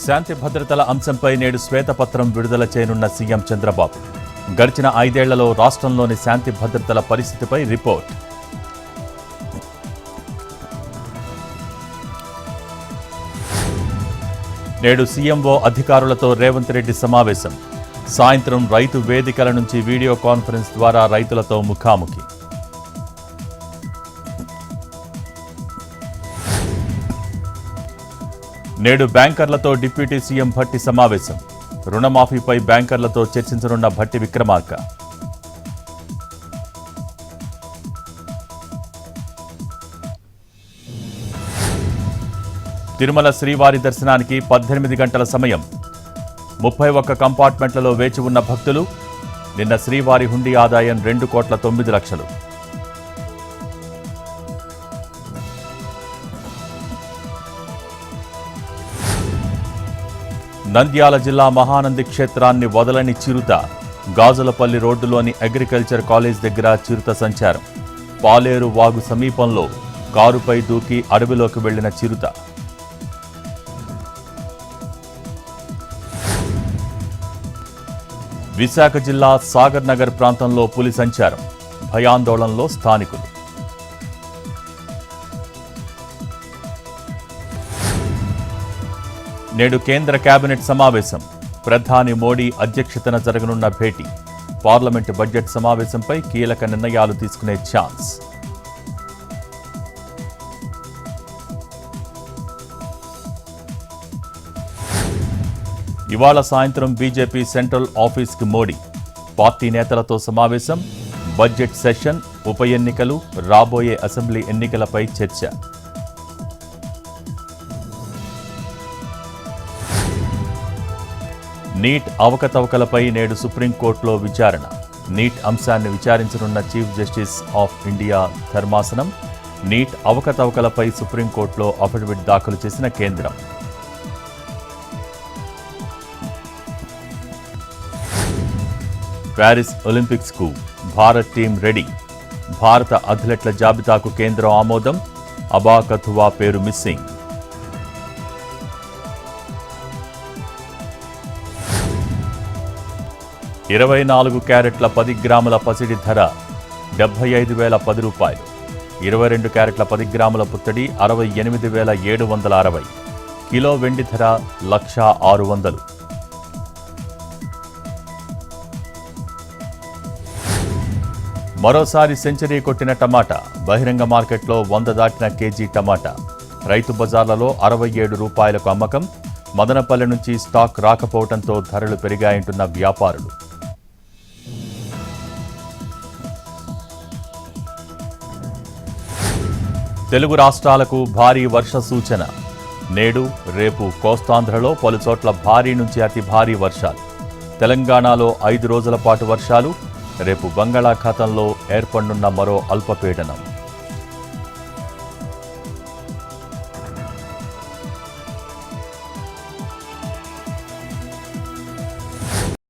శాంతి భద్రతల అంశంపై నేడు శ్వేతపత్రం విడుదల చేయనున్న సీఎం చంద్రబాబు. గడిచిన 5 ఏళ్లలో రాష్ట్రంలోని శాంతి భద్రతల పరిస్థితిపై రిపోర్ట్. నేడు సీఎంఓ అధికారులతో రేవంత్ రెడ్డి సమావేశం. సాయంత్రం రైతు వేదికల నుంచి వీడియో కాన్ఫరెన్స్ ద్వారా రైతులతో ముఖాముఖి. నేడు బ్యాంకర్లతో డిప్యూటీ సీఎం భట్టి సమావేశం. రుణమాఫీపై బ్యాంకర్లతో చర్చించనున్న భట్టి విక్రమార్క. తిరుమల శ్రీవారి దర్శనానికి 18 గంటల సమయం. 31 కంపార్ట్మెంట్లలో వేచి ఉన్న భక్తులు. నిన్న శ్రీవారి హుండీ ఆదాయం 2,09,00,000. నంద్యాల జిల్లా మహానంది క్షేత్రాన్ని వదలని చిరుత. గాజులపల్లి రోడ్డులోని అగ్రికల్చర్ కాలేజ్ దగ్గర చిరుత సంచారం. పాలేరు వాగు సమీపంలో కారుపై దూకి అడవిలోకి వెళ్లిన చిరుత. విశాఖ జిల్లా సాగర్ నగర్ ప్రాంతంలో పులి సంచారం. భయాందోళనలో స్థానికులు. నేడు కేంద్ర కేబినెట్ సమావేశం. ప్రధాని మోడీ అధ్యక్షతన జరగనున్న భేటీ. పార్లమెంటు బడ్జెట్ సమావేశంపై కీలక నిర్ణయాలు తీసుకునే ఛాన్స్. ఇవాళ సాయంత్రం బీజేపీ సెంట్రల్ ఆఫీస్కి మోడీ. పార్టీ నేతలతో సమావేశం. బడ్జెట్ సెషన్, ఉప ఎన్నికలు, రాబోయే అసెంబ్లీ ఎన్నికలపై చర్చ. నీట్ అవకతవకలపై నేడు సుప్రీంకోర్టులో విచారణ. నీట్ అంశాన్ని విచారించనున్న చీఫ్ జస్టిస్ ఆఫ్ ఇండియా ధర్మాసనం. నీట్ అవకతవకలపై సుప్రీంకోర్టులో అఫిడవిట్ దాఖలు చేసిన కేంద్రం. ప్యారిస్ ఒలింపిక్స్కు భారత్ టీం రెడీ. భారత అథ్లెట్ల జాబితాకు కేంద్రం ఆమోదం. అబా కథువా పేరు మిస్సింగ్. ₹24 క్యారెట్ల 10 గ్రాముల పసిడి ధర ₹75,010. 22 క్యారెట్ల 10 గ్రాముల పుత్తడి ₹68,760. కిలో వెండి ధర ₹1,600. మరోసారి సెంచరీ కొట్టిన టమాటా. బహిరంగ మార్కెట్లో 100 దాటిన కేజీ టమాటా. రైతు బజార్లలో ₹67కు అమ్మకం. మదనపల్లె నుంచి స్టాక్ రాకపోవడంతో ధరలు పెరిగాయంటున్న వ్యాపారులు. తెలుగు రాష్ట్రాలకు భారీ వర్ష సూచన. నేడు, రేపు కోస్తాంధ్రలో పలుచోట్ల భారీ నుంచి అతి భారీ వర్షాలు. తెలంగాణలో 5 రోజుల పాటు వర్షాలు. రేపు బంగాళాఖాతంలో ఏర్పడనున్న మరో అల్పపీడనం.